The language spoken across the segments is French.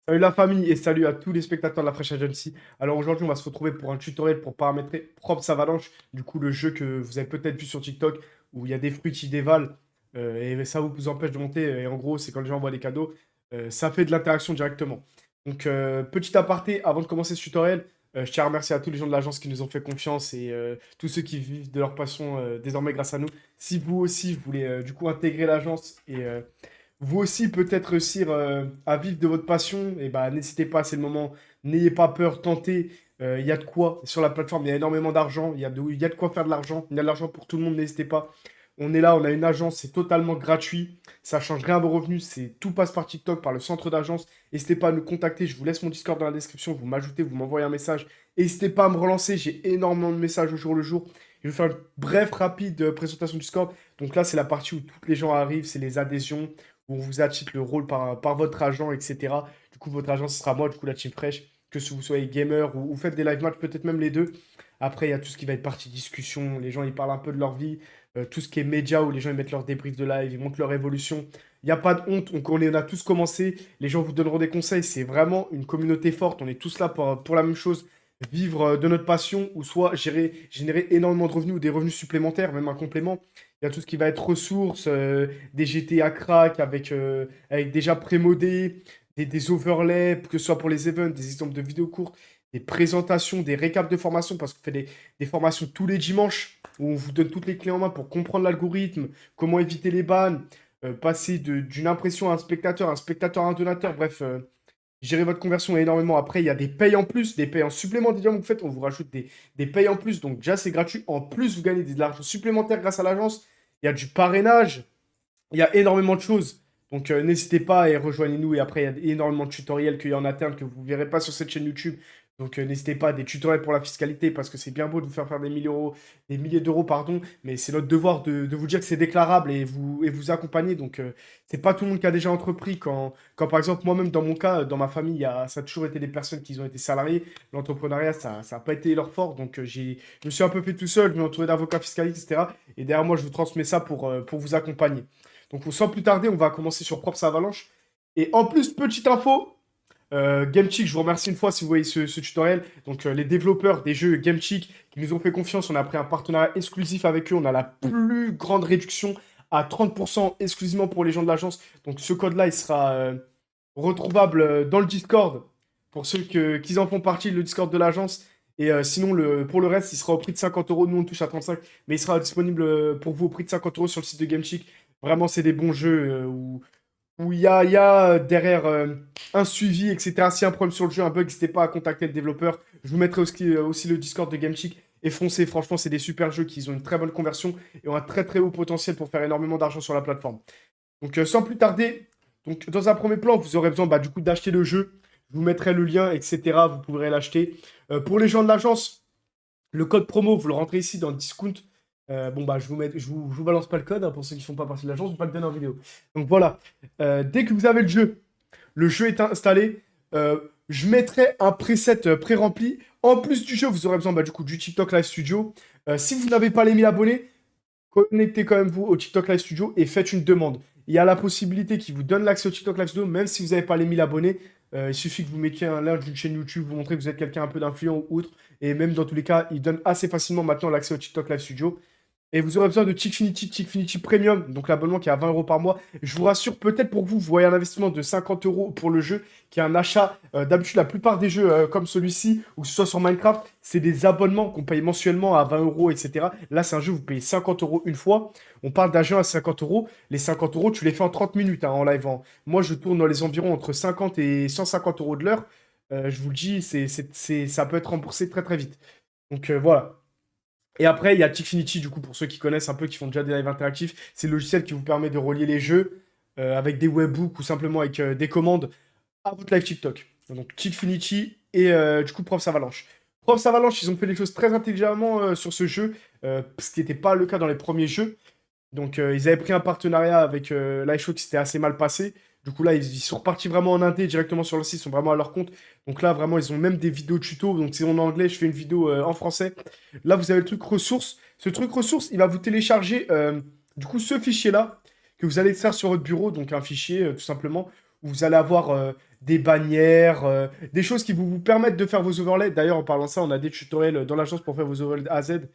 Salut la famille et salut à tous les spectateurs de la Fresh Agency. Alors aujourd'hui, on va se retrouver pour un tutoriel pour paramétrer Props Avalanche. Du coup, le jeu que vous avez peut-être vu sur TikTok où il y a des fruits qui dévalent et ça vous empêche de monter. Et en gros, c'est quand les gens envoient des cadeaux, ça fait de l'interaction directement. Donc, petit aparté, avant de commencer ce tutoriel, je tiens à remercier à tous les gens de l'agence qui nous ont fait confiance et tous ceux qui vivent de leur passion désormais grâce à nous. Si vous aussi, vous voulez du coup intégrer l'agence et vous aussi peut-être réussir à vivre de votre passion, et bah n'hésitez pas, c'est le moment. N'ayez pas peur, tentez. Il y a de quoi sur la plateforme, il y a énormément d'argent, il y a de quoi faire de l'argent, il y a de l'argent pour tout le monde, n'hésitez pas. On est là, on a une agence, c'est totalement gratuit, ça change rien à vos revenus, tout passe par TikTok, par le centre d'agence. N'hésitez pas à nous contacter, je vous laisse mon Discord dans la description, vous m'ajoutez, vous m'envoyez un message. N'hésitez pas à me relancer, j'ai énormément de messages au jour le jour. Je vais faire une brève, rapide présentation du Discord. Donc là, c'est la partie où toutes les gens arrivent, c'est les adhésions où on vous achète le rôle par votre agent, etc. Du coup, votre agent, ce sera moi, du coup, la Team Fresh, que si vous soyez gamer ou faites des live matchs, peut-être même les deux. Après, il y a tout ce qui va être partie discussion, les gens, ils parlent un peu de leur vie, tout ce qui est média, où les gens, ils mettent leurs débriefs de live, ils montrent leur évolution. Il n'y a pas de honte, on a tous commencé, les gens vous donneront des conseils, c'est vraiment une communauté forte, on est tous là pour la même chose, vivre de notre passion, ou soit générer énormément de revenus ou des revenus supplémentaires, même un complément. Il y a tout ce qui va être ressources, des GTA crack avec déjà prémodés, des overlays, que ce soit pour les events, des exemples de vidéos courtes, des présentations, des récaps de formation, parce qu'on fait des formations tous les dimanches, où on vous donne toutes les clés en main pour comprendre l'algorithme, comment éviter les bans, passer d'une impression à un spectateur à un donateur, bref, gérer votre conversion énormément. Après, il y a des payes en plus, des payes en supplément. Déjà, vous faites, on vous rajoute des payes en plus. Donc, déjà, c'est gratuit. En plus, vous gagnez de l'argent supplémentaire grâce à l'agence. Il y a du parrainage. Il y a énormément de choses. Donc, n'hésitez pas et rejoignez-nous. Et après, il y a énormément de tutoriels qu'il y a en interne que vous ne verrez pas sur cette chaîne YouTube. Donc, n'hésitez pas, des tutoriels pour la fiscalité, parce que c'est bien beau de vous faire des milliers d'euros, pardon, mais c'est notre devoir de vous dire que c'est déclarable et vous accompagner. Donc, c'est pas tout le monde qui a déjà entrepris. Quand par exemple, moi-même, dans mon cas, dans ma famille, ça a toujours été des personnes qui ont été salariées. L'entrepreneuriat, ça n'a pas été leur fort. Donc, je me suis un peu fait tout seul, je me suis entouré d'avocats fiscalistes, etc. Et derrière moi, je vous transmets ça pour vous accompagner. Donc, sans plus tarder, on va commencer sur Props Avalanche. Et en plus, petite info, GameChick, je vous remercie une fois si vous voyez ce tutoriel. Donc, les développeurs des jeux GameChick qui nous ont fait confiance, on a pris un partenariat exclusif avec eux. On a la plus grande réduction à 30% exclusivement pour les gens de l'agence. Donc, ce code-là, il sera retrouvable dans le Discord pour ceux qui en font partie, le Discord de l'agence. Et sinon, pour le reste, il sera au prix de 50 euros. Nous, on touche à 35, mais il sera disponible pour vous au prix de 50 euros sur le site de GameChick. Vraiment, c'est des bons jeux où il y a derrière un suivi, etc. S'il y a un problème sur le jeu, un bug, n'hésitez pas à contacter le développeur. Je vous mettrai aussi le Discord de GameChick. Et foncez, franchement, c'est des super jeux qui ont une très bonne conversion et ont un très très haut potentiel pour faire énormément d'argent sur la plateforme. Donc, sans plus tarder, donc, dans un premier plan, vous aurez besoin du coup d'acheter le jeu. Je vous mettrai le lien, etc. Vous pourrez l'acheter. Pour les gens de l'agence, le code promo, vous le rentrez ici dans le discount. Bon, bah, je vous balance pas le code hein, pour ceux qui font pas partie de l'agence, je vous pas le donner en vidéo. Donc voilà, dès que vous avez le jeu est installé. Je mettrai un preset pré-rempli. En plus du jeu, vous aurez besoin du coup du TikTok Live Studio. Si vous n'avez pas les 1000 abonnés, connectez quand même vous au TikTok Live Studio et faites une demande. Il y a la possibilité qui vous donne l'accès au TikTok Live Studio, même si vous n'avez pas les 1000 abonnés. Il suffit que vous mettiez un lien d'une chaîne YouTube, vous montrez que vous êtes quelqu'un un peu d'influent ou autre. Et même dans tous les cas, il donne assez facilement maintenant l'accès au TikTok Live Studio. Et vous aurez besoin de Chickfinity Premium, donc l'abonnement qui est à 20 euros par mois. Je vous rassure, peut-être pour vous, vous voyez un investissement de 50 euros pour le jeu, qui est un achat. D'habitude, la plupart des jeux comme celui-ci, ou que ce soit sur Minecraft, c'est des abonnements qu'on paye mensuellement à 20 euros, etc. Là, c'est un jeu, vous payez 50 euros une fois. On parle d'un jeu à 50 euros. Les 50 euros, tu les fais en 30 minutes hein, en live. Moi, je tourne dans les environs entre 50 et 150 euros de l'heure. Je vous le dis, ça peut être remboursé très très vite. Donc voilà. Et après, il y a Tickfinity, du coup, pour ceux qui connaissent un peu, qui font déjà des lives interactifs. C'est le logiciel qui vous permet de relier les jeux avec des webbooks ou simplement avec des commandes à votre live TikTok. Donc Tickfinity et du coup Props Avalanche. Props Avalanche, ils ont fait les choses très intelligemment sur ce jeu, ce qui n'était pas le cas dans les premiers jeux. Donc, ils avaient pris un partenariat avec l'iShow qui s'était assez mal passé. Du coup, là, ils sont repartis vraiment en indé directement sur le site, ils sont vraiment à leur compte. Donc là, vraiment, ils ont même des vidéos tuto. Donc, c'est en anglais, je fais une vidéo en français. Là, vous avez le truc ressources. Ce truc ressources, il va vous télécharger du coup ce fichier-là que vous allez extraire sur votre bureau. Donc, un fichier tout simplement où vous allez avoir des bannières, des choses qui vous permettent de faire vos overlays. D'ailleurs, en parlant de ça, on a des tutoriels dans l'agence pour faire vos overlays A à Z.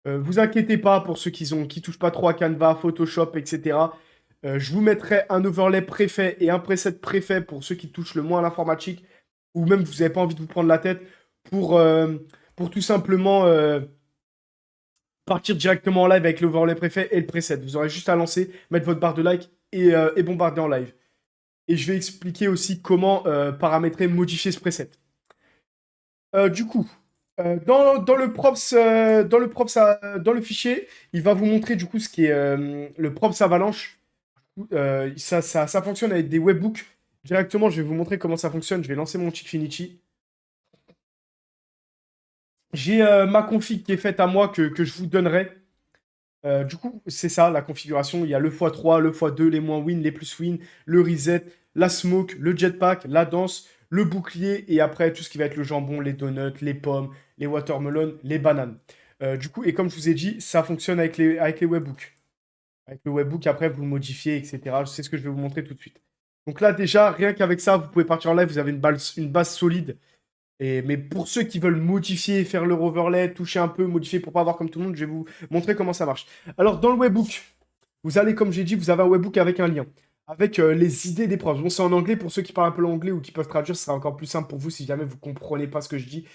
Vous inquiétez pas pour ceux qui touchent pas trop à Canva, Photoshop, etc. Je vous mettrai un overlay préfet et un preset préfet pour ceux qui touchent le moins à l'informatique ou même vous n'avez pas envie de vous prendre la tête pour, euh, pour tout simplement partir directement en live avec l'overlay préfet et le preset. Vous aurez juste à lancer, mettre votre barre de like et bombarder en live. Et je vais expliquer aussi comment paramétrer, modifier ce preset. Du coup, dans le props, dans le fichier, il va vous montrer du coup ce qui est le props avalanche. Ça fonctionne avec des webbooks. Directement, je vais vous montrer comment ça fonctionne. Je vais lancer mon Chickfinity. J'ai ma config qui est faite à moi que je vous donnerai. Du coup, c'est ça la configuration. Il y a le x3, le x2, les moins win, les plus win, le reset, la smoke, le jetpack, la danse, le bouclier et après tout ce qui va être le jambon, les donuts, les pommes, les watermelons, les bananes. Du coup, et comme je vous ai dit, ça fonctionne avec les webbooks. Avec le webbook, après, vous le modifiez, etc. C'est ce que je vais vous montrer tout de suite. Donc là, déjà, rien qu'avec ça, vous pouvez partir en live. Vous avez une base solide. Mais pour ceux qui veulent modifier, faire leur overlay, toucher un peu, modifier pour pas avoir comme tout le monde, je vais vous montrer comment ça marche. Alors, dans le webbook, vous allez, comme j'ai dit, vous avez un webbook avec un lien, avec les idées des props. Bon, c'est en anglais, pour ceux qui parlent un peu l'anglais ou qui peuvent traduire, ce sera encore plus simple pour vous si jamais vous comprenez pas ce que je dis.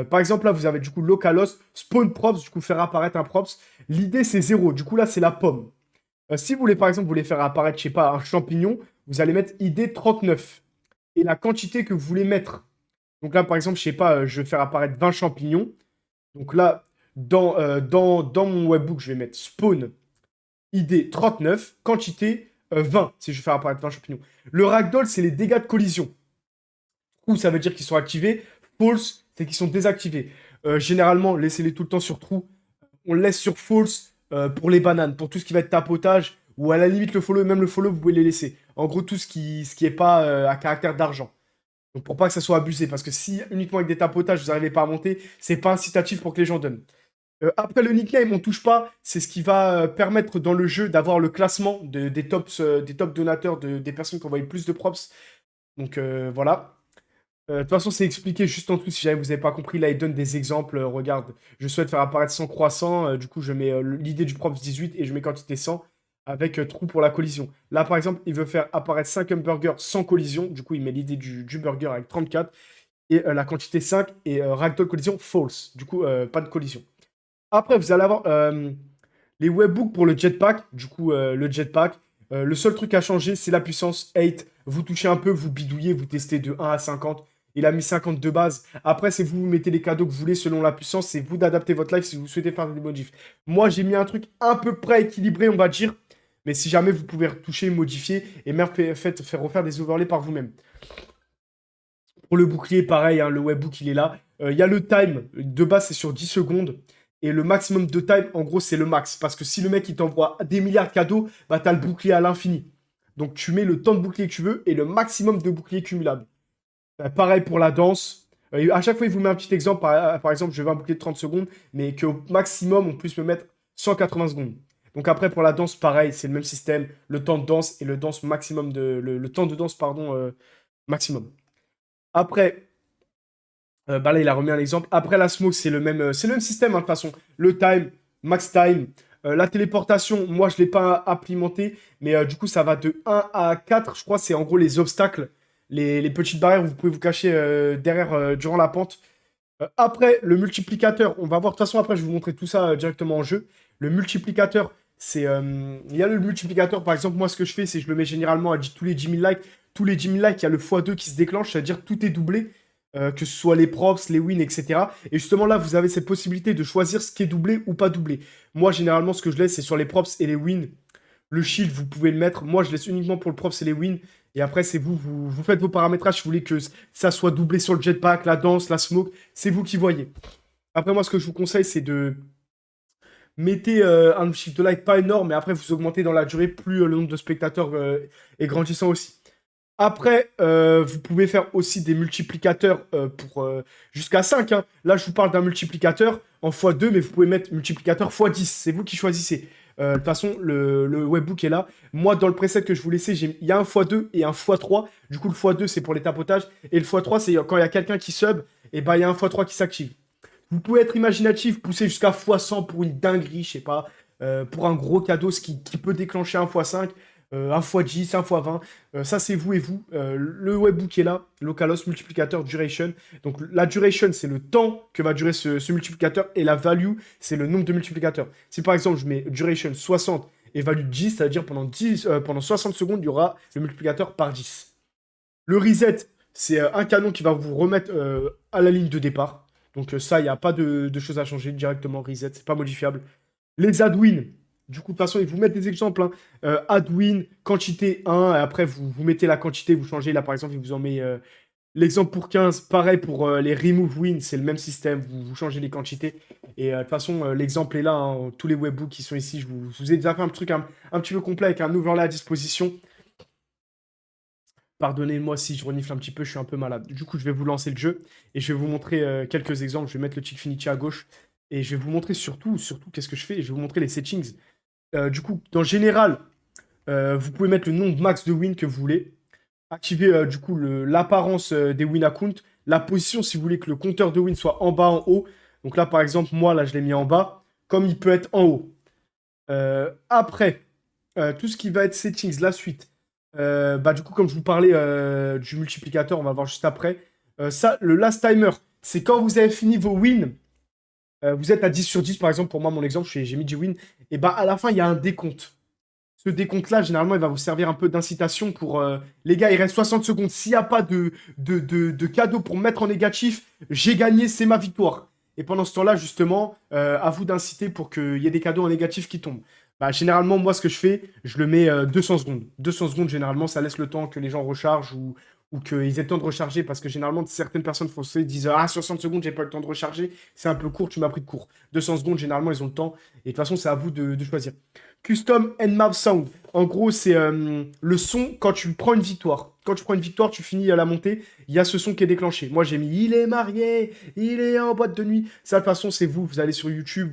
Par exemple, là, vous avez du coup localhost, spawn props, du coup, faire apparaître un props. L'idée, c'est 0. Du coup, là, c'est la pomme. Si vous voulez, par exemple, vous voulez faire apparaître, je sais pas, un champignon, vous allez mettre ID 39. Et la quantité que vous voulez mettre. Donc là, par exemple, je sais pas, je vais faire apparaître 20 champignons. Donc là, dans mon webbook, je vais mettre spawn ID 39, quantité 20, si je vais faire apparaître 20 champignons. Le ragdoll, c'est les dégâts de collision. True, ça veut dire qu'ils sont activés. False, c'est qu'ils sont désactivés. Généralement, laissez-les tout le temps sur true. On le laisse sur false pour les bananes, pour tout ce qui va être tapotage, ou à la limite le follow, même le follow, vous pouvez les laisser. En gros, tout ce qui est pas à caractère d'argent. Donc pour pas que ça soit abusé, parce que si uniquement avec des tapotages, vous n'arrivez pas à monter, c'est pas incitatif pour que les gens donnent. Après le nickname, on touche pas, c'est ce qui va permettre dans le jeu d'avoir le classement des top donateurs, des personnes qui envoient le plus de props. Donc voilà. De toute façon, c'est expliqué juste en dessous si jamais vous n'avez pas compris. Là, il donne des exemples. Regarde, je souhaite faire apparaître 100 croissants. Du coup, je mets l'idée du props 18 et je mets quantité 100 avec trou pour la collision. Là, par exemple, il veut faire apparaître 5 hamburgers sans collision. Du coup, il met l'idée du burger avec 34 et la quantité 5 et ragdoll collision false. Du coup, pas de collision. Après, vous allez avoir les webbooks pour le jetpack. Du coup, le jetpack. Le seul truc à changer, c'est la puissance 8. Vous touchez un peu, vous bidouillez, vous testez de 1 à 50. Il a mis 50 de base. Après, c'est vous mettez les cadeaux que vous voulez selon la puissance. C'est vous d'adapter votre live si vous souhaitez faire des modifs. Moi, j'ai mis un truc à peu près équilibré, on va dire. Mais si jamais vous pouvez retoucher, modifier et même faire refaire des overlays par vous-même. Pour le bouclier, pareil, hein, le webbook, il est là. Il y a le time. De base, c'est sur 10 secondes. Et le maximum de time, en gros, c'est le max. Parce que si le mec, il t'envoie des milliards de cadeaux, bah, t'as le bouclier à l'infini. Donc, tu mets le temps de bouclier que tu veux et le maximum de bouclier cumulable. Pareil pour la danse. À chaque fois, il vous met un petit exemple. Par exemple, je veux un bouclier de 30 secondes, mais qu'au maximum, on puisse me mettre 180 secondes. Donc après, pour la danse, pareil, c'est le même système. Le temps de danse et le temps de danse, pardon, maximum. Après, bah là, il a remis un exemple. Après la smoke, c'est le même système, hein, de toute façon. Le time, max time. La téléportation, moi, je ne l'ai pas implémenté, mais du coup, ça va de 1 à 4. Je crois c'est en gros les obstacles, les petites barrières où vous pouvez vous cacher derrière durant la pente. Après, le multiplicateur, on va voir. De toute façon, après, je vais vous montrer tout ça directement en jeu. Le multiplicateur, il y a le multiplicateur, par exemple, moi, ce que je fais, c'est que je le mets généralement à tous les 10 000 likes. Tous les 10 000 likes, il y a le x2 qui se déclenche, c'est-à-dire tout est doublé, que ce soit les props, les wins, etc. Et justement, là, vous avez cette possibilité de choisir ce qui est doublé ou pas doublé. Moi, généralement, ce que je laisse, c'est sur les props et les wins. Le shield, vous pouvez le mettre. Moi, je laisse uniquement pour le props et les wins. Et après, c'est vous faites vos paramétrages. Si vous voulez que ça soit doublé sur le jetpack, la danse, la smoke, c'est vous qui voyez. Après, moi, ce que je vous conseille, c'est de mettez un chiffre de like pas énorme, mais après, vous augmentez dans la durée, plus le nombre de spectateurs est grandissant aussi. Après, vous pouvez faire aussi des multiplicateurs pour jusqu'à 5, hein. Là, je vous parle d'un multiplicateur en x2, mais vous pouvez mettre multiplicateur x10. C'est vous qui choisissez. De toute façon, le webbook est là. Moi, dans le preset que je vous laissais, il y a un x2 et un x3. Du coup, le x2, c'est pour les tapotages. Et le x3, c'est quand il y a quelqu'un qui sub, et bah, il y a un x3 qui s'active. Vous pouvez être imaginatif, pousser jusqu'à x100 pour une dinguerie, je sais pas, pour un gros cadeau, ce qui peut déclencher un x5, un x10, un x20. Ça, c'est vous et vous. Le webbook est là, Localos, multiplicateur, duration. Donc la duration, c'est le temps que va durer ce multiplicateur, et la value, c'est le nombre de multiplicateurs. Si par exemple, je mets duration 60 et value 10, ça veut dire pendant 60 secondes, il y aura le multiplicateur par 10. Le reset, c'est un canon qui va vous remettre à la ligne de départ. Donc ça, il n'y a pas de choses à changer directement. Reset, c'est pas modifiable. Les add-win, du coup, de toute façon, ils vous mettent des exemples. Hein. Add-win, quantité 1, et après, vous mettez la quantité, vous changez. Là, par exemple, il vous en met l'exemple pour 15. Pareil pour les remove win, c'est le même système. Vous changez les quantités. Et de toute façon, l'exemple est là. Hein. Tous les webbooks qui sont ici, je vous ai déjà fait un truc un petit peu complet avec un overlay à disposition. Pardonnez-moi si je renifle un petit peu, je suis un peu malade. Du coup, je vais vous lancer le jeu et je vais vous montrer quelques exemples. Je vais mettre le Chickfinity à gauche et je vais vous montrer surtout qu'est-ce que je fais. Et je vais vous montrer les settings. Du coup, dans général, vous pouvez mettre le nombre max de wins que vous voulez. Activer du coup l'apparence des win accounts. La position si vous voulez que le compteur de wins soit en bas, en haut. Donc là, par exemple, moi, là, je l'ai mis en bas, comme il peut être en haut. Après, tout ce qui va être settings, la suite. Bah, du coup, comme je vous parlais du multiplicateur, on va voir juste après. Ça, le last timer, c'est quand vous avez fini vos wins. Vous êtes à 10 sur 10, par exemple, pour moi, mon exemple, j'ai mis 10 wins. Et bah, à la fin, il y a un décompte. Ce décompte-là, généralement, il va vous servir un peu d'incitation pour... les gars, il reste 60 secondes. S'il n'y a pas de cadeau pour mettre en négatif, j'ai gagné, c'est ma victoire. Et pendant ce temps-là, justement, à vous d'inciter pour qu'il y ait des cadeaux en négatif qui tombent. Bah, généralement, moi, ce que je fais, je le mets 200 secondes. 200 secondes, généralement, ça laisse le temps que les gens rechargent ou qu'ils aient le temps de recharger. Parce que généralement, certaines personnes faussées disent ah, 60 secondes, j'ai pas eu le temps de recharger. C'est un peu court, tu m'as pris de court. 200 secondes, généralement, ils ont le temps. Et de toute façon, c'est à vous de choisir. Custom Nmap Sound. En gros, c'est le son quand tu prends une victoire. Quand tu prends une victoire, tu finis à la montée, il y a ce son qui est déclenché. Moi, j'ai mis il est marié, il est en boîte de nuit. Ça, de toute façon, c'est vous. Vous allez sur YouTube,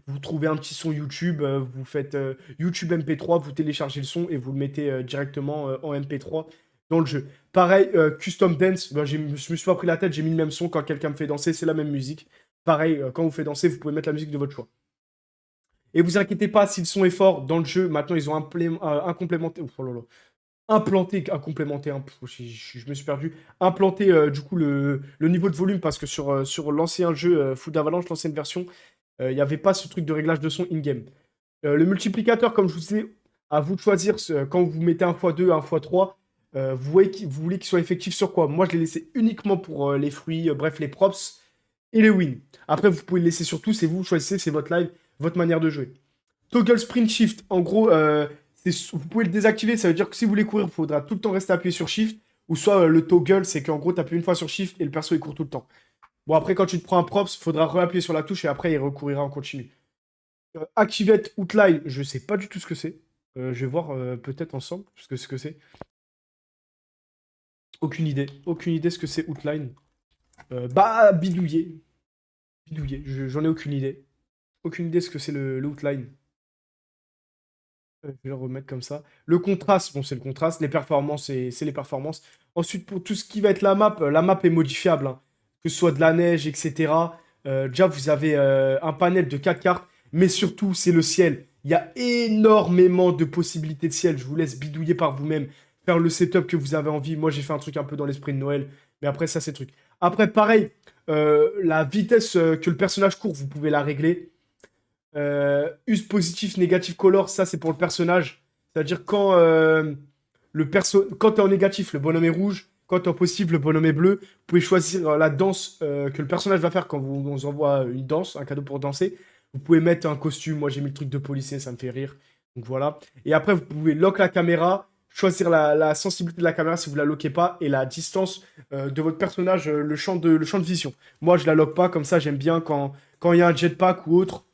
vous trouvez un petit son YouTube, vous faites YouTube MP3, vous téléchargez le son et vous le mettez directement en MP3 dans le jeu. Pareil, Custom Dance, ben, je me suis pas pris la tête, j'ai mis le même son quand quelqu'un me fait danser, c'est la même musique. Pareil, quand vous faites danser, vous pouvez mettre la musique de votre choix. Et vous inquiétez pas, si le son est fort dans le jeu, maintenant ils ont implémenté. Oh là là. Implanté, incomplémenté, hein, je me suis perdu. Implanté du coup le niveau de volume parce que sur l'ancien jeu Food Avalanche, l'ancienne version, il n'y avait pas ce truc de réglage de son in-game. Le multiplicateur, comme je vous disais, à vous de choisir quand vous mettez un x2, un x3, vous voulez qu'il soit effectif sur quoi? Moi je l'ai laissé uniquement pour les fruits, bref les props et les wins. Après vous pouvez le laisser sur tout, c'est vous choisissez, c'est votre live, votre manière de jouer. Toggle sprint shift, en gros, vous pouvez le désactiver, ça veut dire que si vous voulez courir, il faudra tout le temps rester appuyé sur shift. Ou soit le toggle, c'est qu'en gros, tu appuies une fois sur shift et le perso il court tout le temps. Bon, après, quand tu te prends un props, il faudra réappuyer sur la touche et après il recourira en continu. Activate outline, je sais pas du tout ce que c'est. Je vais voir peut-être ensemble ce que c'est. Aucune idée. Aucune idée ce que c'est outline. Bah, bidouiller. Bidouiller, j'en ai aucune idée. Aucune idée ce que c'est le outline. Je vais le remettre comme ça. Le contraste, bon, c'est le contraste. Les performances, c'est les performances. Ensuite, pour tout ce qui va être la map est modifiable. Hein. Que ce soit de la neige, etc. Déjà, vous avez un panel de 4 cartes. Mais surtout, c'est le ciel. Il y a énormément de possibilités de ciel. Je vous laisse bidouiller par vous-même. Faire le setup que vous avez envie. Moi, j'ai fait un truc un peu dans l'esprit de Noël. Mais après, ça, c'est le truc. Après, pareil, la vitesse que le personnage court, vous pouvez la régler. Use positif, négatif color, ça c'est pour le personnage. C'est-à-dire quand quand t'es en négatif, le bonhomme est rouge. Quand t'es en positif, le bonhomme est bleu. Vous pouvez choisir la danse que le personnage va faire quand on vous envoie une danse, un cadeau pour danser. Vous pouvez mettre un costume. Moi j'ai mis le truc de policier, ça me fait rire. Donc voilà. Et après, vous pouvez lock la caméra, choisir la sensibilité de la caméra si vous la lockez pas, et la distance de votre personnage, le champ de vision. Moi je la lock pas, comme ça j'aime bien quand il y a un jetpack ou autre.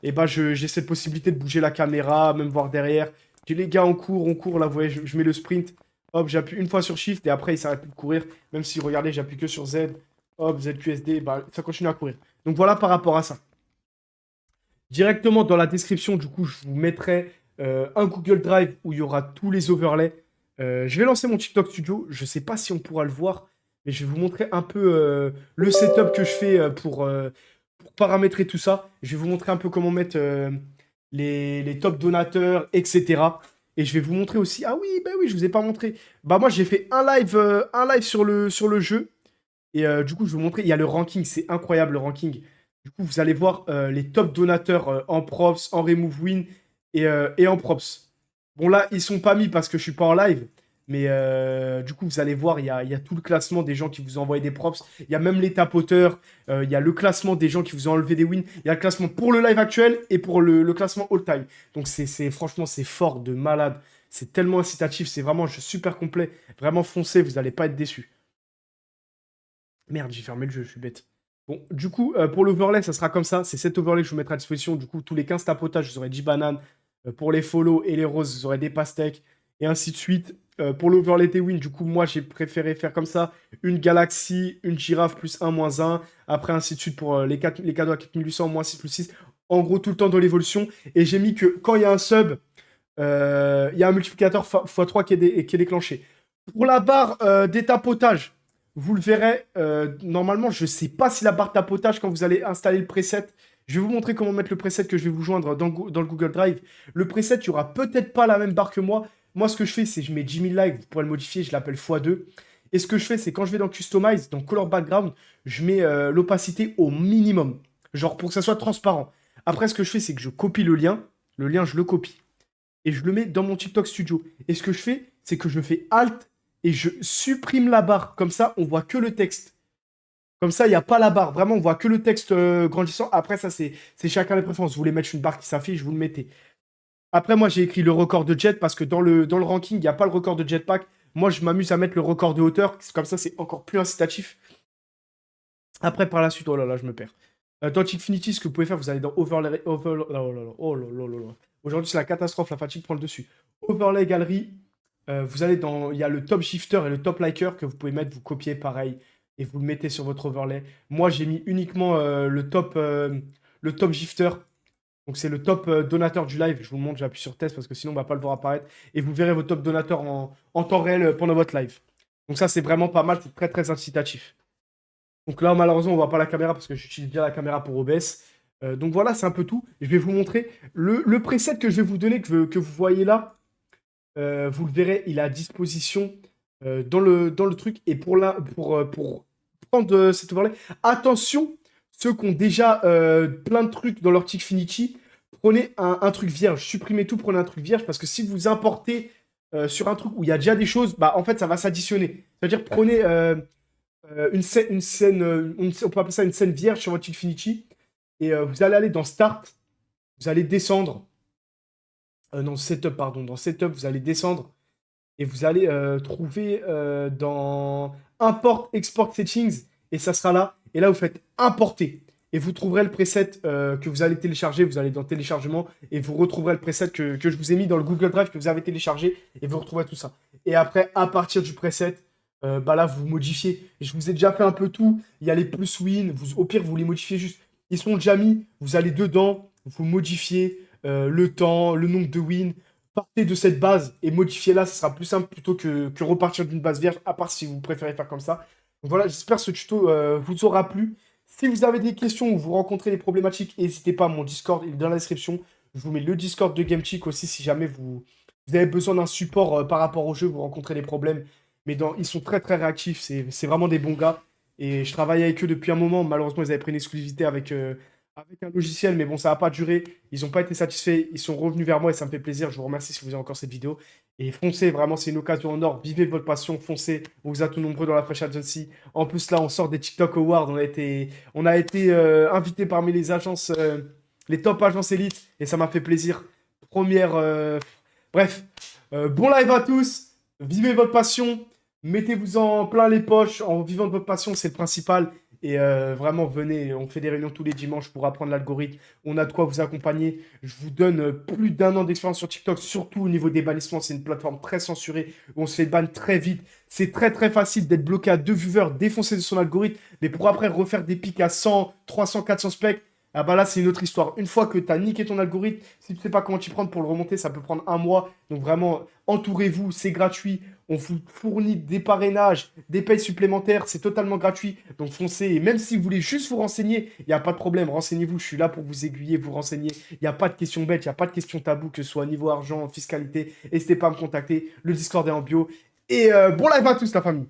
Et bah j'ai cette possibilité de bouger la caméra, même voir derrière. J'ai les gars, on court, là, vous voyez, je mets le sprint. Hop, j'appuie une fois sur Shift et après, il s'arrête plus de courir. Même si, regardez, j'appuie que sur Z. Hop, ZQSD, bah, ça continue à courir. Donc voilà par rapport à ça. Directement dans la description, du coup, je vous mettrai un Google Drive où il y aura tous les overlays. Je vais lancer mon TikTok Studio. Je sais pas si on pourra le voir, mais je vais vous montrer un peu le setup que je fais pour paramétrer tout ça. Je vais vous montrer un peu comment mettre les top donateurs, etc. Et je vais vous montrer aussi. Ah oui, bah oui, je vous ai pas montré. Bah moi, j'ai fait un live sur le jeu. Et du coup, je vais vous montrer. Il y a le ranking, c'est incroyable le ranking. Du coup, vous allez voir les top donateurs en props, en remove win et en props. Bon, là, ils sont pas mis parce que je suis pas en live. Mais du coup, vous allez voir, il y a tout le classement des gens qui vous ont envoyé des props. Il y a même les tapoteurs. Il y a le classement des gens qui vous ont enlevé des wins. Il y a le classement pour le live actuel et pour le classement all-time. Donc, franchement, c'est fort de malade. C'est tellement incitatif. C'est vraiment un jeu super complet. Vraiment foncé, vous n'allez pas être déçus. Merde, j'ai fermé le jeu, je suis bête. Bon, du coup, pour l'overlay, ça sera comme ça. C'est cet overlay que je vous mettrai à disposition. Du coup, tous les 15 tapotages, vous aurez 10 bananes. Pour les follow et les roses, vous aurez des pastèques. Et ainsi de suite. Pour l'overlay des wins, du coup, moi, j'ai préféré faire comme ça. Une galaxie, une girafe, plus un moins un. Après, ainsi de suite pour les cadeaux à 4800, moins 6 plus 6. En gros, tout le temps dans l'évolution. Et j'ai mis que quand il y a un sub, il y a un multiplicateur x3 qui est déclenché. Pour la barre des tapotages, vous le verrez, normalement, je ne sais pas si la barre tapotage, quand vous allez installer le preset, je vais vous montrer comment mettre le preset que je vais vous joindre dans le Google Drive. Le preset, il n'y aura peut-être pas la même barre que moi. Moi, ce que je fais, c'est que je mets 10 000 likes, vous pourrez le modifier, je l'appelle x2. Et ce que je fais, c'est quand je vais dans Customize, dans Color Background, je mets l'opacité au minimum. Genre pour que ça soit transparent. Après, ce que je fais, c'est que je copie le lien. Le lien, je le copie et je le mets dans mon TikTok Studio. Et ce que je fais, c'est que je fais Alt et je supprime la barre. Comme ça, on voit que le texte. Comme ça, il n'y a pas la barre. Vraiment, on voit que le texte grandissant. Après, ça, c'est chacun les préférences. Vous voulez mettre une barre qui s'affiche, vous le mettez. Après, moi, j'ai écrit le record de jet parce que dans le ranking, il n'y a pas le record de jetpack. Moi, je m'amuse à mettre le record de hauteur. Comme ça, c'est encore plus incitatif. Après, par la suite, oh là là, je me perds. Dans Infinity, ce que vous pouvez faire, vous allez dans Overlay. Oh là là, oh là là là là. Aujourd'hui, c'est la catastrophe, la fatigue prend le dessus. Overlay Gallery, vous allez dans. Il y a le top shifter et le top liker que vous pouvez mettre, vous copiez pareil et vous le mettez sur votre overlay. Moi, j'ai mis uniquement le top shifter. Donc, c'est le top donateur du live. Je vous le montre, j'appuie sur test parce que sinon, on ne va pas le voir apparaître. Et vous verrez vos top donateurs en temps réel pendant votre live. Donc, ça, c'est vraiment pas mal, c'est très très incitatif. Donc là, malheureusement, on ne voit pas la caméra parce que j'utilise bien la caméra pour OBS. Donc voilà, c'est un peu tout. Je vais vous montrer le preset que je vais vous donner, que vous voyez là. Vous le verrez, il est à disposition dans le truc. Et pour prendre cet overlay, attention, ceux qui ont déjà plein de trucs dans leur Tikfinity, prenez un truc vierge. Supprimez tout, prenez un truc vierge. Parce que si vous importez sur un truc où il y a déjà des choses, bah en fait, ça va s'additionner. C'est-à-dire, prenez une scène, on peut appeler ça une scène vierge sur votre Infinity. Et vous allez aller dans Start, vous allez descendre. Non, Setup, pardon. Dans Setup, vous allez descendre. Et vous allez trouver dans Import, Export Settings. Et ça sera là. Et là, vous faites Importer. Et vous trouverez le preset que vous allez télécharger. Vous allez dans Téléchargement. Et vous retrouverez le preset que je vous ai mis dans le Google Drive que vous avez téléchargé. Et vous retrouverez tout ça. Et après, à partir du preset, bah là, vous modifiez. Je vous ai déjà fait un peu tout. Il y a les plus win. Au pire, vous les modifiez juste. Ils sont déjà mis. Vous allez dedans. Vous modifiez le temps, le nombre de wins. Partez de cette base et modifiez-la. Ce sera plus simple plutôt que repartir d'une base vierge, à part si vous préférez faire comme ça. Donc voilà, j'espère que ce tuto vous aura plu. Si vous avez des questions ou vous rencontrez des problématiques, n'hésitez pas. Mon Discord il est dans la description. Je vous mets le Discord de GameChick aussi si jamais vous avez besoin d'un support par rapport au jeu, vous rencontrez des problèmes. Mais ils sont très très réactifs, c'est vraiment des bons gars. Et je travaille avec eux depuis un moment. Malheureusement, ils avaient pris une exclusivité avec un logiciel, mais bon, ça n'a pas duré. Ils n'ont pas été satisfaits. Ils sont revenus vers moi et ça me fait plaisir. Je vous remercie si vous avez encore cette vidéo. Et foncez, vraiment, c'est une occasion en or. Vivez votre passion, foncez. On vous a tout nombreux dans la Fresh Agency. En plus, là, on sort des TikTok Awards. On a été invités parmi les agences, les top agences élites. Et ça m'a fait plaisir. Première. Bref, bon live à tous. Vivez votre passion. Mettez-vous en plein les poches en vivant de votre passion, c'est le principal. Et vraiment, venez, on fait des réunions tous les dimanches pour apprendre l'algorithme. On a de quoi vous accompagner. Je vous donne plus d'un an d'expérience sur TikTok, surtout au niveau des bannissements. C'est une plateforme très censurée où on se fait ban très vite. C'est très très facile d'être bloqué à 2 viewers, défoncer de son algorithme. Mais pour après refaire des pics à 100, 300, 400 specs, Ah bah là, c'est une autre histoire. Une fois que tu as niqué ton algorithme, si tu sais pas comment t'y prendre pour le remonter, ça peut prendre un mois. Donc vraiment, entourez-vous, c'est gratuit. On vous fournit des parrainages, des payes supplémentaires, c'est totalement gratuit. Donc foncez. Et même si vous voulez juste vous renseigner, il n'y a pas de problème. Renseignez-vous, je suis là pour vous aiguiller, vous renseigner. Il n'y a pas de questions bêtes, il n'y a pas de questions taboues, que ce soit niveau argent, fiscalité. N'hésitez pas à me contacter. Le Discord est en bio. Et bon live à tous, la famille.